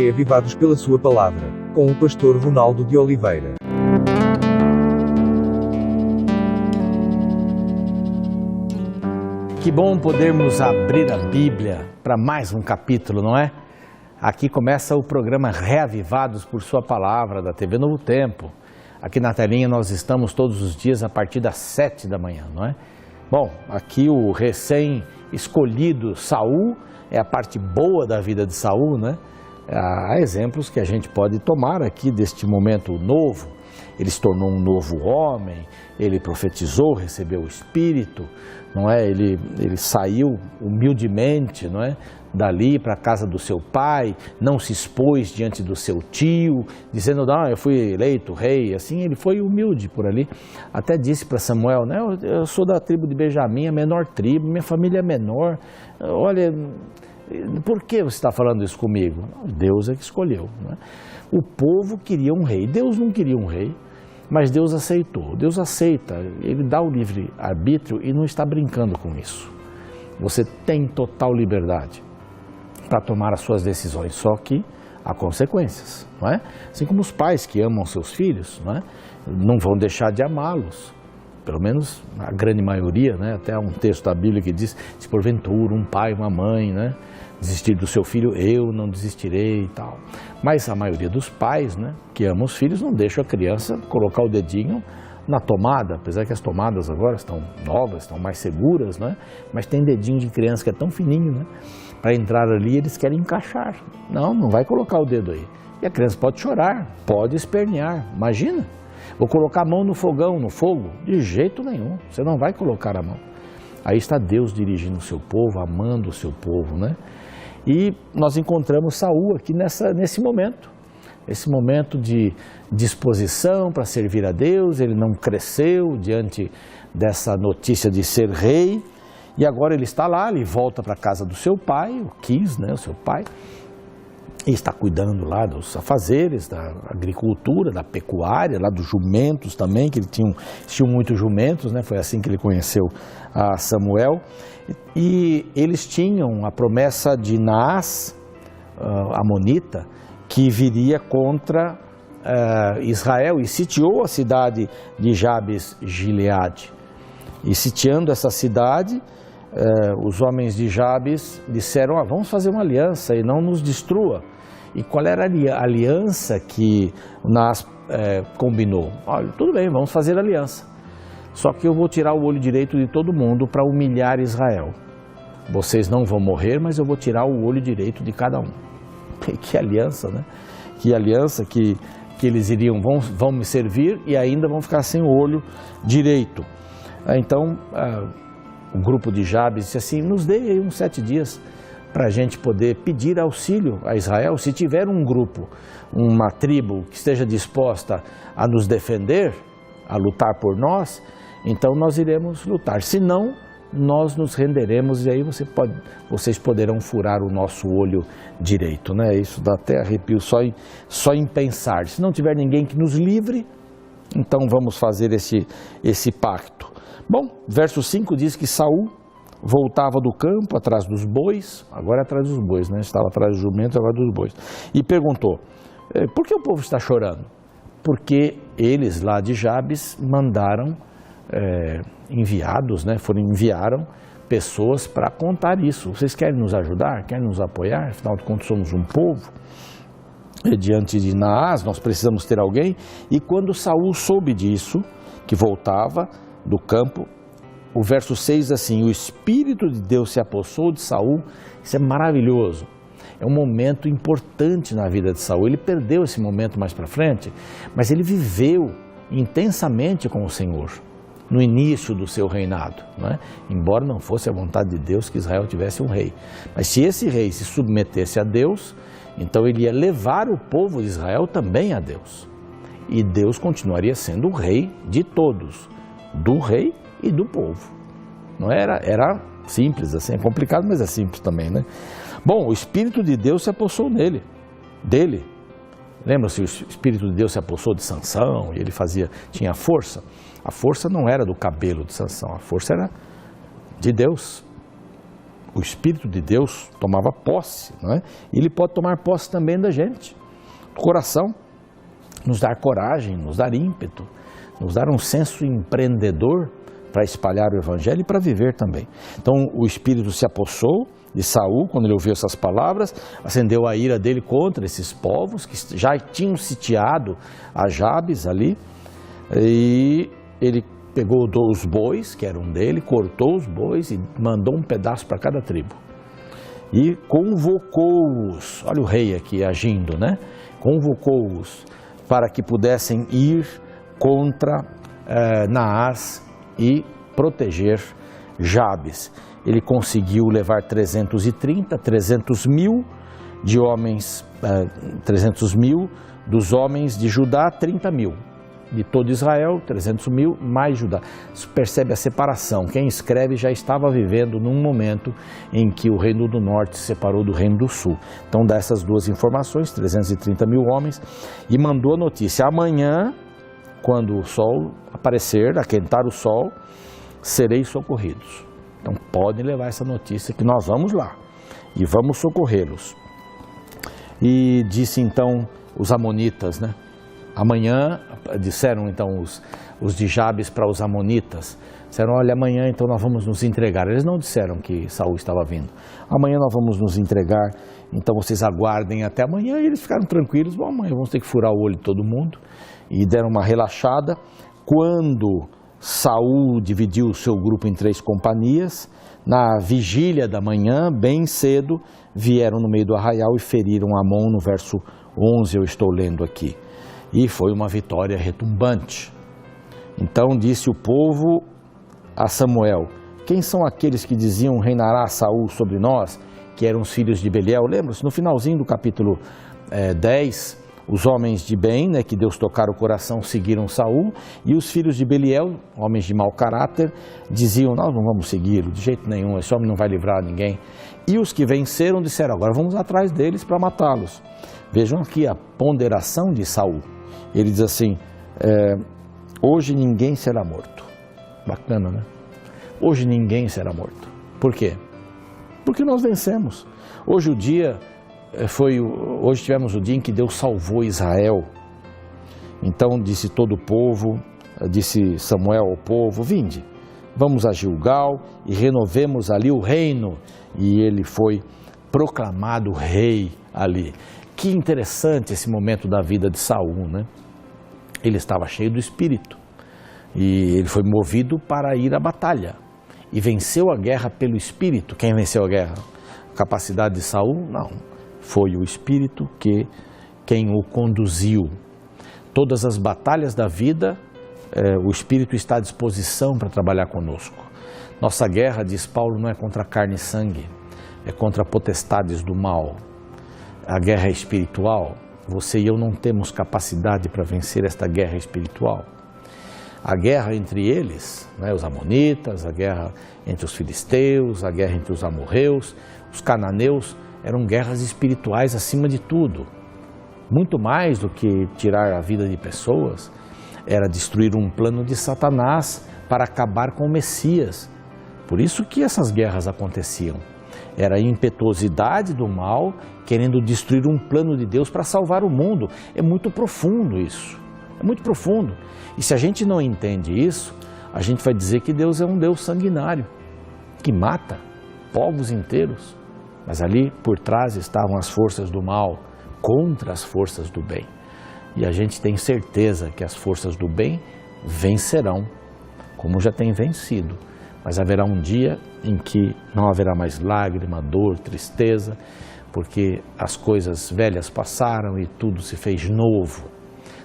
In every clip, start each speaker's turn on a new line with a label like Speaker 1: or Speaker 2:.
Speaker 1: reavivados pela sua palavra, com o pastor Ronaldo de Oliveira.
Speaker 2: Que bom podermos abrir a Bíblia para mais um capítulo, não é? Aqui começa o programa Reavivados por Sua Palavra, da TV Novo Tempo. Aqui na telinha nós estamos todos os dias a partir das 7 da manhã, não é? Bom, aqui o recém-escolhido Saul é a parte boa da vida de Saul, né? Há exemplos que a gente pode tomar aqui deste momento novo. Ele se tornou um novo homem, ele profetizou, recebeu o Espírito, não é? Ele saiu humildemente, não é? Dali para a casa do seu pai, não se expôs diante do seu tio, dizendo, não, eu fui eleito rei, assim, ele foi humilde por ali. Até disse para Samuel, né, eu sou da tribo de Benjamim, a menor tribo, minha família é menor, olha, por que você está falando isso comigo? Deus é que escolheu, não é? O povo queria um rei, Deus não queria um rei, mas Deus aceitou, Deus aceita, Ele dá o livre-arbítrio e não está brincando com isso. Você tem total liberdade para tomar as suas decisões, só que há consequências, não é? Assim como os pais que amam seus filhos, não vão deixar de amá-los, pelo menos a grande maioria, né? Até há um texto da Bíblia que diz, se porventura um pai, uma mãe, né, desistir do seu filho, eu não desistirei e tal. Mas a maioria dos pais, né, que amam os filhos, não deixam a criança colocar o dedinho na tomada, apesar que as tomadas agora estão novas, estão mais seguras, né? Mas tem dedinho de criança que é tão fininho, né? Para entrar ali eles querem encaixar. Não vai colocar o dedo aí. E a criança pode chorar, pode espernear, imagina. Vou colocar a mão no fogão, no fogo? De jeito nenhum, você não vai colocar a mão. Aí está Deus dirigindo o seu povo, amando o seu povo, né? E nós encontramos Saul aqui nesse momento. Esse momento de disposição para servir a Deus, ele não cresceu diante dessa notícia de ser rei, e agora ele está lá, ele volta para a casa do seu pai, o Quis, né, o seu pai, e está cuidando lá dos afazeres, da agricultura, da pecuária, lá dos jumentos também, que ele tinha muitos jumentos, né, foi assim que ele conheceu a Samuel, e eles tinham a promessa de Naás, amonita, que viria contra Israel e sitiou a cidade de Jabes-Gileade. E sitiando essa cidade, os homens de Jabes disseram, vamos fazer uma aliança e não nos destrua. E qual era a aliança que Naás combinou? Olha, tudo bem, vamos fazer aliança. Só que eu vou tirar o olho direito de todo mundo para humilhar Israel. Vocês não vão morrer, mas eu vou tirar o olho direito de cada um. Que aliança, né? Que aliança que eles vão me servir e ainda vão ficar sem o olho direito. Então, o grupo de Jabes disse assim, nos dê aí uns 7 dias para a gente poder pedir auxílio a Israel. Se tiver um grupo, uma tribo que esteja disposta a nos defender, a lutar por nós, então nós iremos lutar. Se não, nós nos renderemos e aí vocês poderão furar o nosso olho direito, né? Isso dá até arrepio só em pensar. Se não tiver ninguém que nos livre, então vamos fazer esse pacto. Bom, verso 5 diz que Saul voltava do campo atrás dos bois, agora atrás dos bois, né? Estava atrás dos jumentos, agora dos bois, e perguntou, por que o povo está chorando? Porque eles lá de Jabes mandaram enviados, né? Enviaram pessoas para contar isso. Vocês querem nos ajudar? Querem nos apoiar? Afinal de contas somos um povo. E diante de Naás nós precisamos ter alguém. E quando Saul soube disso, que voltava do campo, o verso 6 diz assim, o Espírito de Deus se apossou de Saul. Isso é maravilhoso. É um momento importante na vida de Saul. Ele perdeu esse momento mais para frente, mas ele viveu intensamente com o Senhor no início do seu reinado, né? Embora não fosse a vontade de Deus que Israel tivesse um rei. Mas se esse rei se submetesse a Deus, então ele ia levar o povo de Israel também a Deus. E Deus continuaria sendo o rei de todos, do rei e do povo. Não era simples assim, é complicado, mas é simples também, né? Bom, o Espírito de Deus se apossou dele. Lembra-se, o Espírito de Deus se apossou de Sansão e ele tinha força. A força não era do cabelo de Sansão, a força era de Deus. o Espírito de Deus tomava posse, não é? E Ele pode tomar posse também da gente, do coração, nos dar coragem, nos dar ímpeto, nos dar um senso empreendedor para espalhar o Evangelho e para viver também. Então o Espírito se apossou de Saul quando ele ouviu essas palavras, acendeu a ira dele contra esses povos que já tinham sitiado a Jabes ali, e ele pegou os bois que eram dele, cortou os bois e mandou um pedaço para cada tribo. E convocou-os, olha o rei aqui agindo, né? Convocou-os para que pudessem ir contra Naás e proteger Jabes. Ele conseguiu levar 300 mil de homens, 300 mil dos homens de Judá, 30 mil. De todo Israel, 300 mil, mais Judá. Você percebe a separação. Quem escreve já estava vivendo num momento em que o reino do norte se separou do reino do sul. Então dá essas duas informações, 330 mil homens, e mandou a notícia: amanhã, quando o sol aparecer, aquentar o sol, sereis socorridos. Então podem levar essa notícia que nós vamos lá e vamos socorrê-los. E disse então os amonitas, né? Amanhã, disseram então os de Jabes para os amonitas, disseram: olha, amanhã então nós vamos nos entregar. Eles não disseram que Saul estava vindo. Amanhã nós vamos nos entregar, então vocês aguardem até amanhã. E eles ficaram tranquilos: bom, amanhã vamos ter que furar o olho de todo mundo. E deram uma relaxada. Quando Saul dividiu o seu grupo em 3 companhias, na vigília da manhã, bem cedo, vieram no meio do arraial e feriram Amon, no verso 11, eu estou lendo aqui. E foi uma vitória retumbante. Então disse o povo a Samuel: quem são aqueles que diziam reinará Saul sobre nós, que eram os filhos de Belial? Lembra-se, no finalzinho do capítulo 10, os homens de bem, né, que Deus tocara o coração, seguiram Saul, e os filhos de Belial, homens de mau caráter, diziam: nós não vamos segui-lo de jeito nenhum, esse homem não vai livrar ninguém. E os que venceram disseram: agora vamos atrás deles para matá-los. Vejam aqui a ponderação de Saul. Ele diz assim: hoje ninguém será morto. Bacana, né? Hoje ninguém será morto. Por quê? Porque nós vencemos. Hoje tivemos o dia em que Deus salvou Israel. Então disse todo o povo, disse Samuel ao povo: vinde, vamos a Gilgal e renovemos ali o reino. E ele foi proclamado rei ali. Que interessante esse momento da vida de Saul, né? Ele estava cheio do Espírito e ele foi movido para ir à batalha e venceu a guerra pelo Espírito. Quem venceu a guerra? A capacidade de Saul? Não. Foi o Espírito quem o conduziu. Todas as batalhas da vida, o Espírito está à disposição para trabalhar conosco. Nossa guerra, diz Paulo, não é contra carne e sangue, é contra potestades do mal. A guerra é espiritual. Você e eu não temos capacidade para vencer esta guerra espiritual. A guerra entre eles, né, os amonitas, a guerra entre os filisteus, a guerra entre os amorreus, os cananeus, eram guerras espirituais acima de tudo. Muito mais do que tirar a vida de pessoas, era destruir um plano de Satanás para acabar com o Messias. Por isso que essas guerras aconteciam. Era a impetuosidade do mal querendo destruir um plano de Deus para salvar o mundo. É muito profundo isso, é muito profundo. E se a gente não entende isso, a gente vai dizer que Deus é um Deus sanguinário, que mata povos inteiros. Mas ali por trás estavam as forças do mal contra as forças do bem. E a gente tem certeza que as forças do bem vencerão, como já tem vencido. Mas haverá um dia em que não haverá mais lágrima, dor, tristeza, porque as coisas velhas passaram e tudo se fez novo.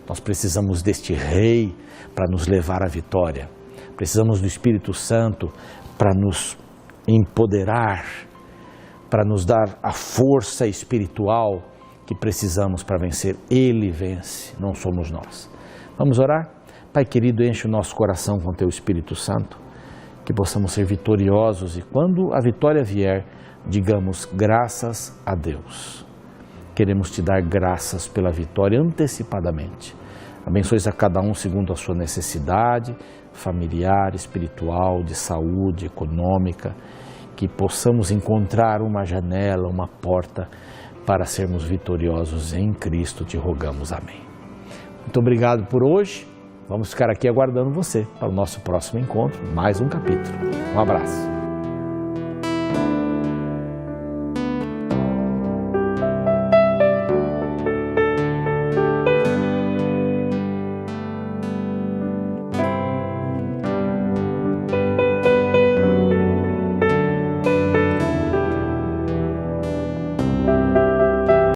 Speaker 2: Nós precisamos deste Rei para nos levar à vitória. Precisamos do Espírito Santo para nos empoderar, para nos dar a força espiritual que precisamos para vencer. Ele vence, não somos nós. Vamos orar? Pai querido, enche o nosso coração com Teu Espírito Santo, que possamos ser vitoriosos e quando a vitória vier, digamos graças a Deus. Queremos Te dar graças pela vitória antecipadamente. Abençoe a cada um segundo a sua necessidade familiar, espiritual, de saúde, econômica. que possamos encontrar uma janela, uma porta para sermos vitoriosos em Cristo, te rogamos. Amém. Muito obrigado por hoje. Vamos ficar aqui aguardando você para o nosso próximo encontro, mais um capítulo. Um abraço.